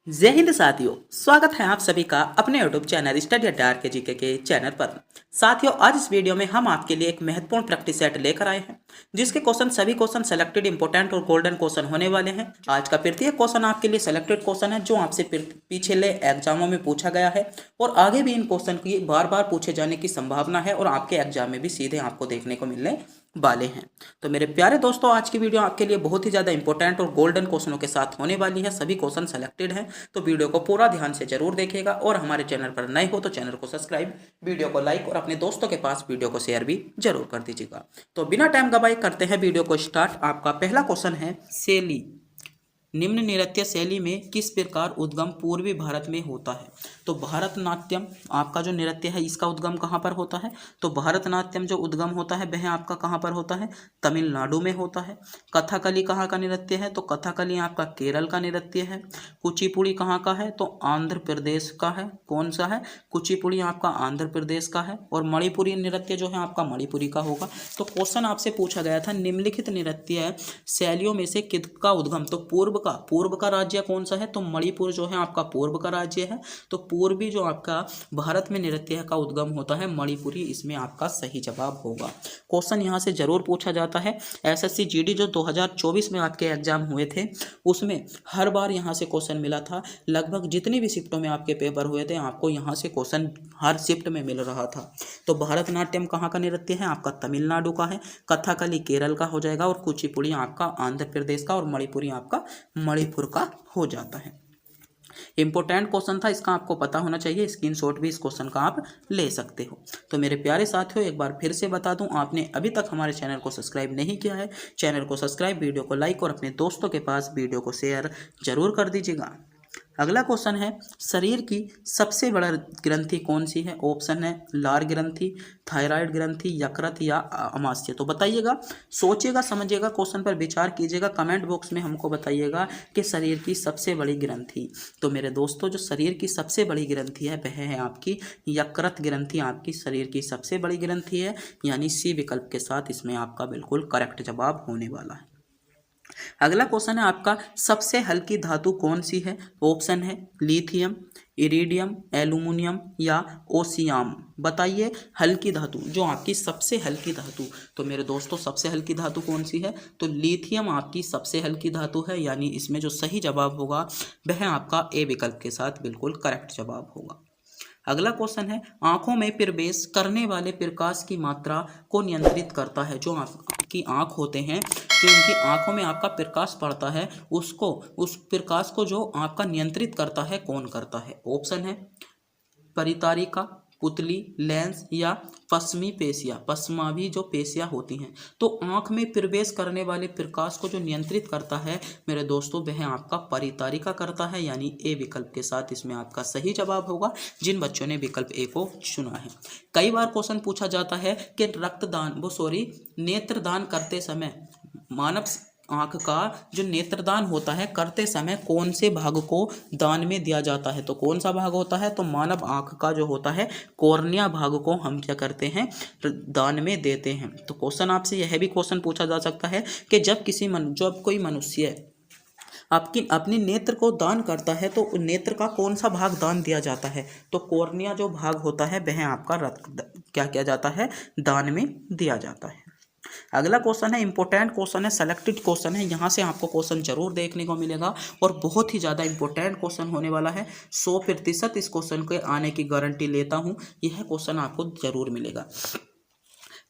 जय हिंद साथियों, स्वागत है आप सभी का अपने यूट्यूब चैनल स्टडी अड्डा के जीके के चैनल पर। साथियों, आज इस वीडियो में हम आपके लिए एक महत्वपूर्ण प्रैक्टिस सेट लेकर आए हैं जिसके सभी क्वेश्चन सेलेक्टेड इंपोर्टेंट और गोल्डन क्वेश्चन होने वाले हैं। आज का प्रत्येक क्वेश्चन आपके लिए सेलेक्टेड क्वेश्चन है जो आपसे पिछले एग्जामों में पूछा गया है और आगे भी इन क्वेश्चन की बार बार पूछे जाने की संभावना है और आपके एग्जाम में भी सीधे आपको देखने को मिलने वाले हैं। तो मेरे प्यारे दोस्तों, आज की वीडियो आपके लिए बहुत ही ज़्यादा इंपॉर्टेंट और गोल्डन क्वेश्चनों के साथ होने वाली है। सभी क्वेश्चन सेलेक्टेड हैं, तो वीडियो को पूरा ध्यान से जरूर देखिएगा और हमारे चैनल पर नए हो तो चैनल को सब्सक्राइब, वीडियो को लाइक और अपने दोस्तों के पास वीडियो को शेयर भी जरूर कर दीजिएगा। तो बिना टाइम गवाए करते हैं वीडियो को स्टार्ट। आपका पहला क्वेश्चन है, शैली निम्न नृत्य शैली में किस प्रकार उद्गम पूर्वी भारत में होता है? तो भरतनाट्यम आपका जो नृत्य है इसका उद्गम कहाँ पर होता है? तो भरतनाट्यम जो उद्गम होता है वह आपका कहाँ पर होता है? तमिलनाडु में होता है। कथकली कहाँ का नृत्य है? तो कथकली आपका केरल का नृत्य है। कुचिपुड़ी कहाँ का है? तो आंध्र प्रदेश का है। कौन सा है? कुचिपुड़ी आपका आंध्र प्रदेश का है। और मणिपुरी नृत्य जो है आपका मणिपुरी का होगा। तो क्वेश्चन आपसे पूछा गया था, निम्नलिखित नृत्य शैलियों में से किसका उद्गम, तो पूर्व का राज्य कौन सा है? तो मणिपुर जो है आपका पूर्व का राज्य है। तो पूर्वी जो आपका भारत में नृत्य का उद्गम होता है मणिपुरी, इसमें आपका सही जवाब होगा। क्वेश्चन यहाँ से जरूर पूछा जाता है। एसएससी जीडी जो 2024 में आपके एग्जाम हुए थे उसमें हर बार यहाँ से क्वेश्चन मिला था। लगभग जितनी भी शिफ्टों में आपके पेपर हुए थे आपको यहाँ से क्वेश्चन हर शिफ्ट में मिल रहा था। तो भरतनाट्यम कहाँ का नृत्य है? आपका तमिलनाडु का है। कथकली केरल का हो जाएगा और कुचिपुड़ी आपका आंध्र प्रदेश का और मणिपुरी आपका मणिपुर का हो जाता है। इंपॉर्टेंट क्वेश्चन था, इसका आपको पता होना चाहिए। स्क्रीनशॉट भी इस क्वेश्चन का आप ले सकते हो। तो मेरे प्यारे साथियों, एक बार फिर से बता दूं, आपने अभी तक हमारे चैनल को सब्सक्राइब नहीं किया है, चैनल को सब्सक्राइब, वीडियो को लाइक और अपने दोस्तों के पास वीडियो को शेयर जरूर कर दीजिएगा। अगला क्वेश्चन है, शरीर की सबसे बड़ा ग्रंथि कौन सी है? ऑप्शन है लार ग्रंथि, थायराइड ग्रंथि, यकृत या अमाशय। तो बताइएगा, सोचिएगा, समझिएगा, क्वेश्चन पर विचार कीजिएगा, कमेंट बॉक्स में हमको बताइएगा कि शरीर की सबसे बड़ी ग्रंथि। तो मेरे दोस्तों, जो शरीर की सबसे बड़ी ग्रंथि है वह है आपकी यकृत ग्रंथि। आपकी शरीर की सबसे बड़ी ग्रंथि है, यानी सी विकल्प के साथ इसमें आपका बिल्कुल करेक्ट जवाब होने वाला है। अगला क्वेश्चन है आपका, सबसे हल्की धातु कौन सी है? ऑप्शन है लिथियम, इरिडियम, एल्यूमिनियम या ओसियाम। बताइए, हल्की धातु, जो आपकी सबसे हल्की धातु। तो मेरे दोस्तों, सबसे हल्की धातु कौन सी है? तो लिथियम आपकी सबसे हल्की धातु है, यानी इसमें जो सही जवाब होगा वह आपका ए विकल्प के साथ बिल्कुल करेक्ट जवाब होगा। अगला क्वेश्चन है, आंखों में प्रवेश करने वाले प्रकाश की मात्रा को नियंत्रित करता है। जो आपकी आंख होते हैं, जो उनकी आंखों में आपका प्रकाश पड़ता है उसको, उस प्रकाश को जो आपका नियंत्रित करता है, कौन करता है? ऑप्शन है परितारिका, पुतली, लेंस या पश्चिमी पेशिया। पश्चिमावी जो पेशियां होती हैं। तो आंख में प्रवेश करने वाले प्रकाश को जो नियंत्रित करता है मेरे दोस्तों, वह आपका परितारिका करता है, यानी ए विकल्प के साथ इसमें आपका सही जवाब होगा, जिन बच्चों ने विकल्प ए को चुना है। कई बार क्वेश्चन पूछा जाता है कि नेत्रदान करते समय मानव आंख का जो नेत्रदान होता है करते समय कौन से भाग को दान में दिया जाता है? तो कौन सा भाग होता है? तो मानव आंख का जो होता है कॉर्निया भाग को हम क्या करते हैं? दान में देते हैं। तो क्वेश्चन आपसे यह भी क्वेश्चन पूछा जा सकता है कि जब कोई मनुष्य अपने नेत्र को दान करता है तो नेत्र का कौन सा भाग दान दिया जाता है? तो कॉर्निया जो भाग होता है वह आपका क्या किया जाता है? दान में दिया जाता है। अगला क्वेश्चन है, इंपॉर्टेंट क्वेश्चन है, सेलेक्टेड क्वेश्चन है, यहाँ से आपको क्वेश्चन जरूर देखने को मिलेगा और बहुत ही ज़्यादा इंपॉर्टेंट क्वेश्चन होने वाला है। 100% इस क्वेश्चन के आने की गारंटी लेता हूँ, यह क्वेश्चन आपको जरूर मिलेगा।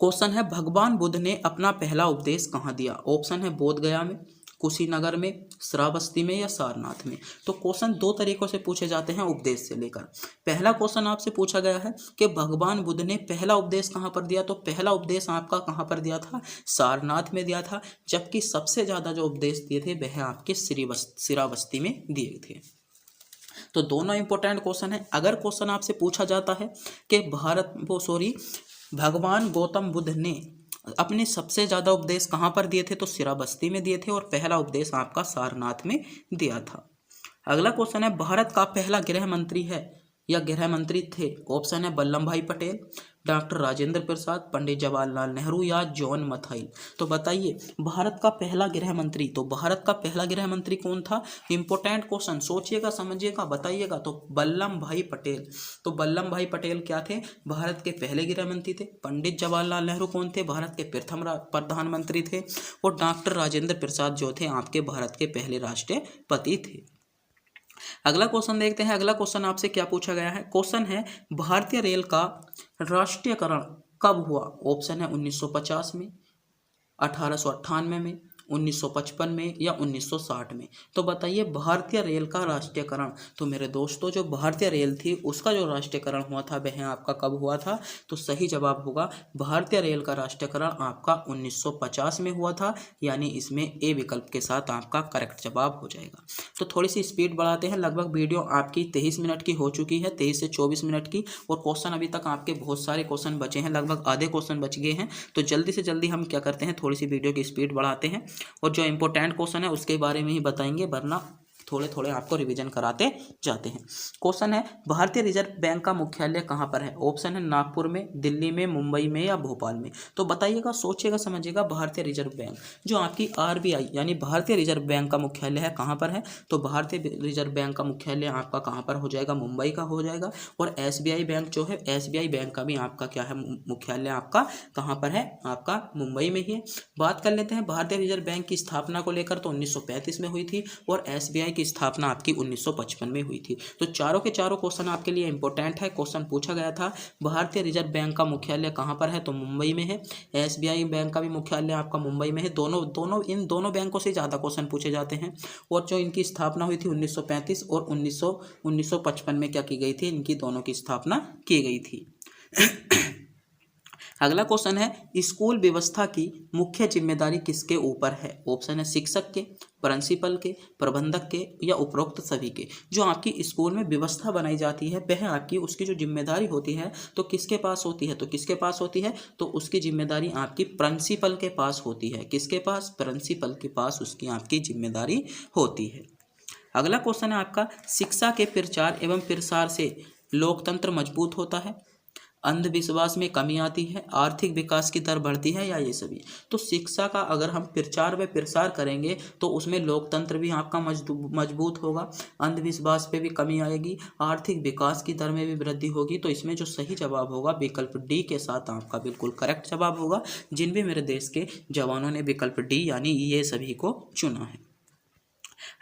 क्वेश्चन है, भगवान बुद्ध ने अपना पहला उपदेश कहाँ दिया? ऑप्शन है बोध गया में, कुशीनगर में, श्रावस्ती में या सारनाथ में। तो क्वेश्चन दो तरीकों से पूछे जाते हैं उपदेश से लेकर। पहला क्वेश्चन आपसे पूछा गया है कि भगवान बुद्ध ने पहला उपदेश कहाँ पर दिया? तो पहला उपदेश आपका कहाँ पर दिया था? सारनाथ में दिया था। जबकि सबसे ज़्यादा जो उपदेश दिए थे वह आपके श्रावस्ती में दिए थे। तो दोनों इंपॉर्टेंट क्वेश्चन है। अगर क्वेश्चन आपसे पूछा जाता है कि भगवान गौतम बुद्ध ने अपने सबसे ज़्यादा उपदेश कहाँ पर दिए थे? तो श्रावस्ती में दिए थे और पहला उपदेश आपका सारनाथ में दिया था। अगला क्वेश्चन है, भारत का पहला गृह मंत्री है या गृह मंत्री थे? ऑप्शन है वल्लभ भाई पटेल, डॉक्टर राजेंद्र प्रसाद, पंडित जवाहरलाल नेहरू या जॉन मथाई। तो बताइए भारत का पहला गृह मंत्री, तो भारत का पहला गृह मंत्री कौन था? इंपॉर्टेंट क्वेश्चन, सोचिएगा समझिएगा बताइएगा। तो वल्लभ भाई पटेल। तो वल्लभ भाई पटेल क्या थे? भारत के पहले गृह मंत्री थे। पंडित जवाहरलाल नेहरू कौन थे? भारत के प्रथम प्रधानमंत्री थे। और डॉक्टर राजेंद्र प्रसाद जो थे आपके भारत के पहले राष्ट्रपति थे। अगला क्वेश्चन देखते हैं। अगला क्वेश्चन आपसे क्या पूछा गया है? क्वेश्चन है भारतीय रेल का राष्ट्रीयकरण कब हुआ? ऑप्शन है 1950 में, 1898 में, 1955 में या 1960 में। तो बताइए भारतीय रेल का राष्ट्रीयकरण। तो मेरे दोस्तों जो भारतीय रेल थी उसका जो राष्ट्रीयकरण हुआ था वह आपका कब हुआ था? तो सही जवाब होगा भारतीय रेल का राष्ट्रीयकरण आपका 1950 में हुआ था, यानी इसमें ए विकल्प के साथ आपका करेक्ट जवाब हो जाएगा। तो थोड़ी सी स्पीड बढ़ाते हैं। लगभग वीडियो आपकी 23 मिनट की हो चुकी है, 23 से 24 मिनट की, और क्वेश्चन अभी तक आपके बहुत सारे क्वेश्चन बचे हैं, लगभग आधे क्वेश्चन बच गए हैं। तो जल्दी से जल्दी हम क्या करते हैं, थोड़ी सी वीडियो की स्पीड बढ़ाते हैं और जो इंपॉर्टेंट क्वेश्चन है उसके बारे में ही बताएंगे, वरना थोड़े थोड़े आपको रिवीजन कराते जाते हैं। क्वेश्चन है भारतीय रिजर्व बैंक का मुख्यालय कहाँ पर है? ऑप्शन है नागपुर में, दिल्ली में, मुंबई में या भोपाल में। तो बताइएगा, सोचिएगा समझिएगा। भारतीय रिजर्व बैंक जो आपकी आरबीआई यानी भारतीय रिजर्व बैंक का मुख्यालय है कहाँ पर है? तो भारतीय रिजर्व बैंक का मुख्यालय आपका कहाँ पर हो जाएगा? मुंबई का हो जाएगा। और एसबीआई बैंक जो है, एसबीआई बैंक का भी आपका क्या है, मुख्यालय आपका कहाँ पर है? आपका मुंबई में ही है। बात कर लेते हैं भारतीय रिजर्व बैंक की स्थापना को लेकर, तो 1935 में हुई थी और एसबीआई की स्थापना आपकी 1955 में हुई थी। तो चारों के चारों क्वेश्चन आपके लिए इंपॉर्टेंट है। क्वेश्चन पूछा गया था भारतीय रिजर्व बैंक का मुख्यालय कहाँ पर है? तो मुंबई में है। एसबीआई बैंक का भी मुख्यालय आपका मुंबई में है। इन दोनों बैंकों से ज़्यादा क्वेश्चन पूछे जाते हैं। और जो इनकी स्थापना हुई थी 1935 और 1955 में क्या की गई थी? इनकी दोनों की स्थापना की गई थी। अगला क्वेश्चन है स्कूल व्यवस्था की मुख्य जिम्मेदारी किसके ऊपर है? ऑप्शन है शिक्षक के, प्रिंसिपल के, प्रबंधक के या उपरोक्त सभी के। जो आपकी स्कूल में व्यवस्था बनाई जाती है वह आपकी उसकी जो जिम्मेदारी होती है तो किसके पास होती है? तो किसके पास होती है? तो उसकी जिम्मेदारी आपकी प्रिंसिपल के पास होती है। किसके पास? प्रिंसिपल के पास उसकी आपकी जिम्मेदारी होती है। अगला क्वेश्चन है आपका शिक्षा के प्रचार एवं प्रसार से लोकतंत्र मजबूत होता है, अंधविश्वास में कमी आती है, आर्थिक विकास की दर बढ़ती है या ये सभी। तो शिक्षा का अगर हम प्रचार व प्रसार करेंगे तो उसमें लोकतंत्र भी आपका मजबूत होगा, अंधविश्वास पे भी कमी आएगी, आर्थिक विकास की दर में भी वृद्धि होगी। तो इसमें जो सही जवाब होगा विकल्प डी के साथ आपका बिल्कुल करेक्ट जवाब होगा, जिन भी मेरे देश के जवानों ने विकल्प डी यानी ये सभी को चुना है।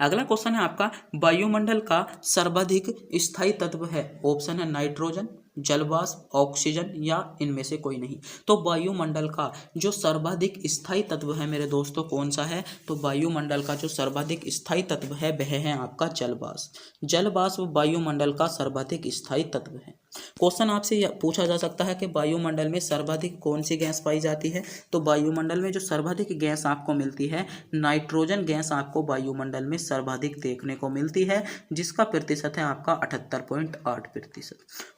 अगला क्वेश्चन है आपका वायुमंडल का सर्वाधिक स्थायी तत्व है? ऑप्शन है नाइट्रोजन, जलवाष्प, ऑक्सीजन या इनमें से कोई नहीं। तो वायुमंडल का जो सर्वाधिक स्थायी तत्व है मेरे दोस्तों कौन सा है? तो वायुमंडल का जो सर्वाधिक स्थायी तत्व है वह है आपका जलवाष्प। जलवाष्प वायुमंडल का सर्वाधिक स्थायी तत्व है। क्वेश्चन आपसे पूछा जा सकता है कि वायुमंडल में सर्वाधिक कौन सी गैस पाई जाती है? तो वायुमंडल में जो सर्वाधिक गैस आपको मिलती है नाइट्रोजन गैस आपको वायुमंडल में सर्वाधिक देखने को मिलती है, जिसका प्रतिशत है आपका 78.8%।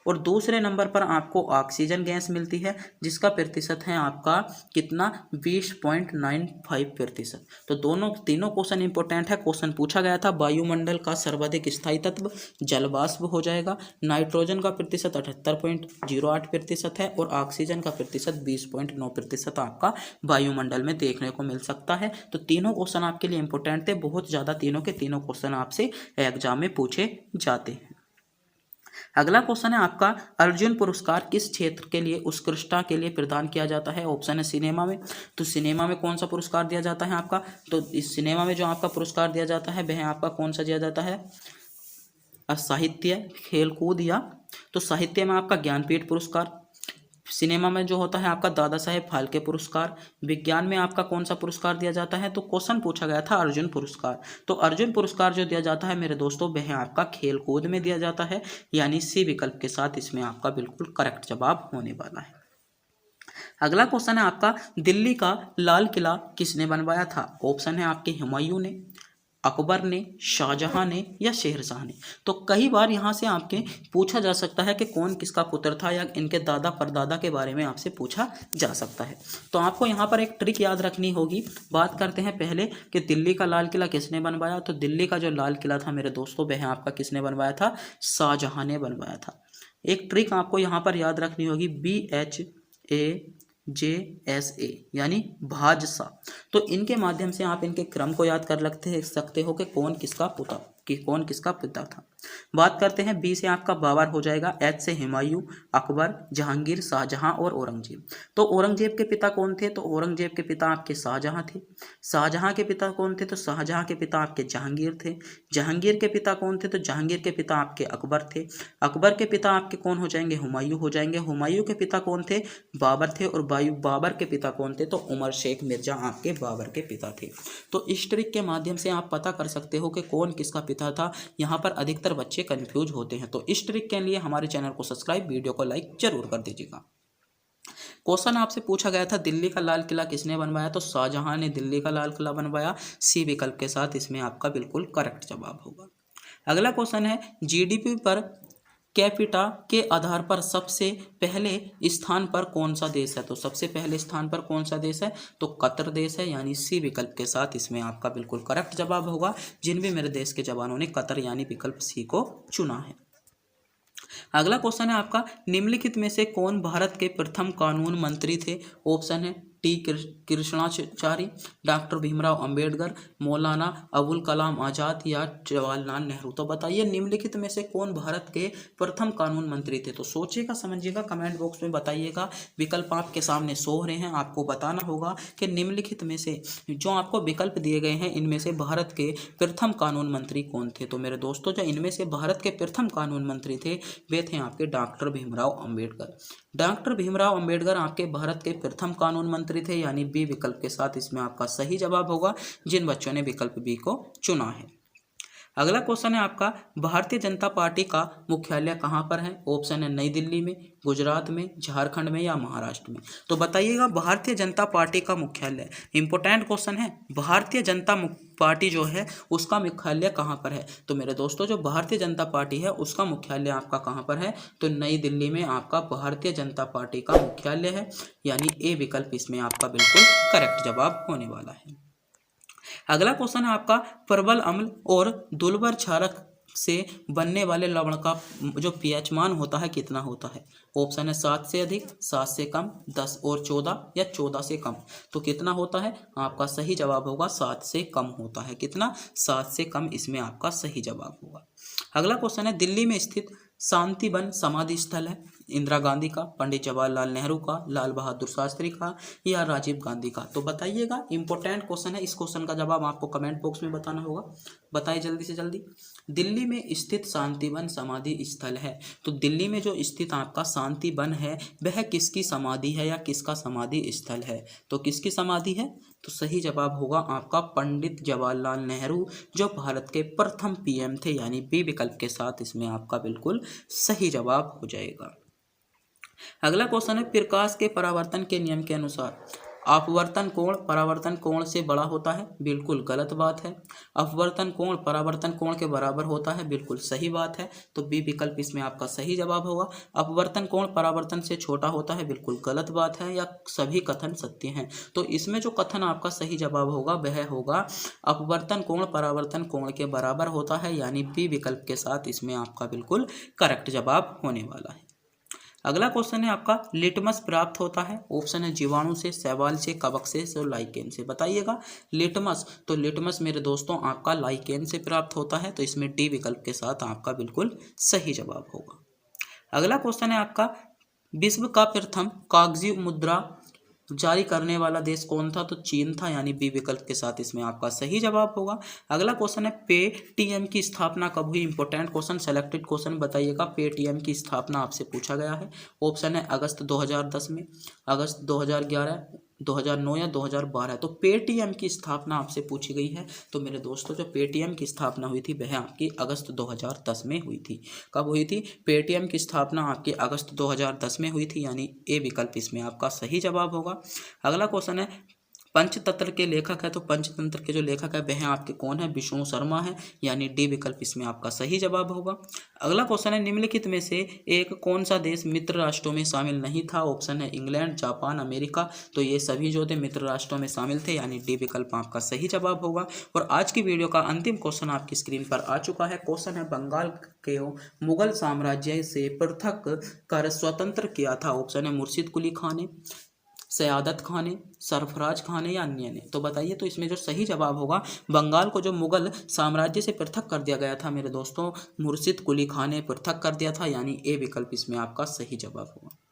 और दूसरे नंबर पर आपको ऑक्सीजन गैस मिलती है जिसका प्रतिशत है आपका कितना? 20.95%। तो तीनों क्वेश्चन इंपॉर्टेंट है। क्वेश्चन पूछा गया था वायुमंडल का सर्वाधिक स्थायी तत्व जलवाष्प हो जाएगा, नाइट्रोजन का प्रतिशत 78.08% है और ऑक्सीजन का प्रतिशत 20.9% आपका वायुमंडल में देखने को मिल सकता है। तो तीनों क्वेश्चन आपके लिए इंपॉर्टेंट थे, बहुत ज़्यादा तीनों के तीनों क्वेश्चन आपसे एग्जाम में पूछे जाते हैं। अगला क्वेश्चन है आपका अर्जुन पुरस्कार किस क्षेत्र के लिए उत्कृष्टता के लिए प्रदान किया जाता है? ऑप्शन है सिनेमा में। तो सिनेमा में कौन सा पुरस्कार दिया जाता है आपका? तो इस सिनेमा में जो आपका पुरस्कार दिया जाता है वह आपका कौन सा दिया जाता है? साहित्य, खेलकूद या? तो साहित्य में आपका ज्ञानपीठ पुरस्कार, सिनेमा में जो होता है आपका दादा साहेब फाल्के पुरस्कार, विज्ञान में आपका कौन सा पुरस्कार दिया जाता है? तो क्वेश्चन पूछा गया था अर्जुन पुरस्कार। तो अर्जुन पुरस्कार जो दिया जाता है मेरे दोस्तों वह आपका खेलकूद में दिया जाता है, यानी सी विकल्प के साथ इसमें आपका बिल्कुल करेक्ट जवाब होने वाला है। अगला क्वेश्चन है आपका दिल्ली का लाल किला किसने बनवाया था? ऑप्शन है आपके हुमायूं ने, अकबर ने, शाहजहां ने या शेरशाह ने। तो कई बार यहाँ से आपके पूछा जा सकता है कि कौन किसका पुत्र था, या इनके दादा परदादा के बारे में आपसे पूछा जा सकता है। तो आपको यहाँ पर एक ट्रिक याद रखनी होगी। बात करते हैं पहले कि दिल्ली का लाल किला किसने बनवाया। तो दिल्ली का जो लाल किला था मेरे दोस्तों, वह आपका किसने बनवाया था, शाहजहां ने बनवाया था। एक ट्रिक आपको यहाँ पर याद रखनी होगी, BHAJSA यानी भाजसा। तो इनके माध्यम से आप इनके क्रम को याद कर सकते हो कि कौन किसका पिता था। बात करते हैं बी से आपका बाबर हो जाएगा, एच से हुमायूं, अकबर, जहांगीर, शाहजहां और औरंगजेब। तो औरंगजेब के पिता कौन थे, तो औरंगजेब के पिता आपके शाहजहां थे। शाहजहां के पिता कौन थे, तो शाहजहां के पिता आपके जहांगीर थे। जहांगीर के पिता कौन थे, तो जहांगीर के पिता आपके अकबर थे। अकबर के पिता आपके कौन हो जाएंगे, हुमायूं हो जाएंगे। हुमायूं के पिता कौन थे, बाबर थे। और बाबर के पिता कौन थे, तो उमर शेख मिर्जा आपके बाबर के पिता थे। तो इस ट्रिक के माध्यम से आप पता कर सकते हो कि कौन किसका पिता था। यहाँ पर अधिकतर बच्चे कंफ्यूज होते हैं। तो इस ट्रिक के लिए हमारे चैनल को सब्सक्राइब, वीडियो को लाइक जरूर कर दीजिएगा। क्वेश्चन आपसे पूछा गया था दिल्ली का लाल किला किसने बनवाया, तो शाहजहां ने दिल्ली का लाल किला बनवाया। सी विकल्प के साथ इसमें आपका बिल्कुल करेक्ट जवाब होगा। अगला क्वेश्चन है, जीडीपी पर कैपिटा के आधार पर सबसे पहले स्थान पर कौन सा देश है। तो सबसे पहले स्थान पर कौन सा देश है, तो कतर देश है, यानी सी विकल्प के साथ इसमें आपका बिल्कुल करेक्ट जवाब होगा। जिन भी मेरे देश के जवानों ने कतर यानी विकल्प सी को चुना है। अगला क्वेश्चन है आपका, निम्नलिखित में से कौन भारत के प्रथम कानून मंत्री थे। ऑप्शन है टी कृष्णाचारी, डॉक्टर भीमराव अंबेडकर, मौलाना अबुल कलाम आजाद या जवाहरलाल नेहरू। तो बताइए निम्नलिखित में से कौन भारत के प्रथम कानून मंत्री थे। तो सोचिएगा, समझिएगा, कमेंट बॉक्स में बताइएगा। विकल्प आपके सामने शो हो रहे हैं, आपको बताना होगा कि निम्नलिखित में से जो आपको विकल्प दिए गए हैं इनमें से भारत के प्रथम कानून मंत्री कौन थे। तो मेरे दोस्तों, जो इनमें से भारत के प्रथम कानून मंत्री थे वे थे आपके डॉक्टर भीमराव अंबेडकर। डॉक्टर भीमराव अंबेडकर आपके भारत के प्रथम कानून मंत्री थे, यानी बी विकल्प के साथ इसमें आपका सही जवाब होगा, जिन बच्चों ने विकल्प बी को चुना है। अगला क्वेश्चन है आपका, भारतीय जनता पार्टी का मुख्यालय कहाँ पर है। ऑप्शन है नई दिल्ली में, गुजरात में, झारखंड में या महाराष्ट्र में। तो बताइएगा भारतीय जनता पार्टी का मुख्यालय, इंपॉर्टेंट क्वेश्चन है, भारतीय जनता पार्टी जो है उसका मुख्यालय कहाँ पर है। तो मेरे दोस्तों, जो भारतीय जनता पार्टी है उसका मुख्यालय आपका कहाँ पर है, तो नई दिल्ली में आपका भारतीय जनता पार्टी का मुख्यालय है, यानी ए विकल्प इसमें आपका बिल्कुल करेक्ट जवाब होने वाला है। अगला क्वेश्चन है आपका, प्रबल अम्ल और दुर्लभ क्षारक से बनने वाले लवण का जो पीएच मान होता है कितना होता है। ऑप्शन है 7 से अधिक, 7 से कम, 10 और 14 या 14 से कम। तो कितना होता है, आपका सही जवाब होगा 7 से कम होता है। कितना, 7 से कम इसमें आपका सही जवाब होगा। अगला क्वेश्चन है, दिल्ली में स्थित शांति वन समाधि स्थल है इंदिरा गांधी का, पंडित जवाहरलाल नेहरू का, लाल बहादुर शास्त्री का या राजीव गांधी का। तो बताइएगा, इंपॉर्टेंट क्वेश्चन है, इस क्वेश्चन का जवाब आपको कमेंट बॉक्स में बताना होगा। बताइए जल्दी से जल्दी। दिल्ली में स्थित शांति वन समाधि स्थल है, तो दिल्ली में जो स्थित आपका शांति वन है वह किसकी समाधि है या किसका समाधि स्थल है। तो किसकी समाधि है, तो सही जवाब होगा आपका पंडित जवाहरलाल नेहरू, जो भारत के प्रथम पीएम थे, यानी बी विकल्प के साथ इसमें आपका बिल्कुल सही जवाब हो जाएगा। अगला क्वेश्चन है, प्रकाश के परावर्तन के नियम के अनुसार अपवर्तन कोण परावर्तन कोण से बड़ा होता है। बिल्कुल गलत बात है। अपवर्तन कोण परावर्तन कोण के बराबर होता है। बिल्कुल सही बात है। तो बी विकल्प इसमें आपका सही जवाब होगा। अपवर्तन कोण परावर्तन से छोटा होता है, बिल्कुल गलत बात है, या सभी कथन सत्य हैं। तो इसमें जो कथन आपका सही जवाब होगा वह होगा अपवर्तन कोण परावर्तन कोण के बराबर होता है, यानी बी विकल्प के साथ इसमें आपका बिल्कुल करेक्ट जवाब होने वाला है। अगला क्वेश्चन है आपका, लिटमस प्राप्त होता है। ऑप्शन है जीवाणु से, शैवाल से, कवक से और लाइकेन से। बताइएगा लिटमस, तो लिटमस मेरे दोस्तों आपका लाइकेन से प्राप्त होता है, तो इसमें डी विकल्प के साथ आपका बिल्कुल सही जवाब होगा। अगला क्वेश्चन है आपका, विश्व का प्रथम कागजी मुद्रा जारी करने वाला देश कौन था, तो चीन था, यानी बी विकल्प के साथ इसमें आपका सही जवाब होगा। अगला क्वेश्चन है, पेटीएम की स्थापना कब हुई। इंपॉर्टेंट क्वेश्चन, सेलेक्टेड क्वेश्चन बताइएगा। पेटीएम की स्थापना आपसे पूछा गया है। ऑप्शन है अगस्त 2010 में, अगस्त 2011, 2009 या 2012। तो पेटीएम की स्थापना आपसे पूछी गई है। तो मेरे दोस्तों, जो पेटीएम की स्थापना हुई थी वह आपकी अगस्त 2010 में हुई थी। कब हुई थी, पेटीएम की स्थापना आपकी अगस्त 2010 में हुई थी, यानी ए विकल्प इसमें आपका सही जवाब होगा। अगला क्वेश्चन है, पंचतंत्र के लेखक है तो पंचतंत्र के जो लेखक है वह आपके कौन है, विष्णु शर्मा है, यानी डी विकल्प इसमें आपका सही जवाब होगा। अगला क्वेश्चन है, निम्नलिखित में से एक कौन सा देश मित्र राष्ट्रों में शामिल नहीं था। ऑप्शन है इंग्लैंड, जापान, अमेरिका। तो ये सभी जो थे मित्र राष्ट्रों में शामिल थे, यानी डी विकल्प आपका सही जवाब होगा। और आज की वीडियो का अंतिम क्वेश्चन आपकी स्क्रीन पर आ चुका है। क्वेश्चन है, बंगाल के मुगल साम्राज्य से पृथक कर स्वतंत्र किया था। ऑप्शन है मुर्शिद कुली खान ने, सयादत खान ने, सरफराज खान ने या अन्य ने। तो बताइए, तो इसमें जो सही जवाब होगा, बंगाल को जो मुगल साम्राज्य से पृथक कर दिया गया था मेरे दोस्तों, मुर्शिद कुली खान ने पृथक कर दिया था, यानी ए विकल्प इसमें आपका सही जवाब होगा।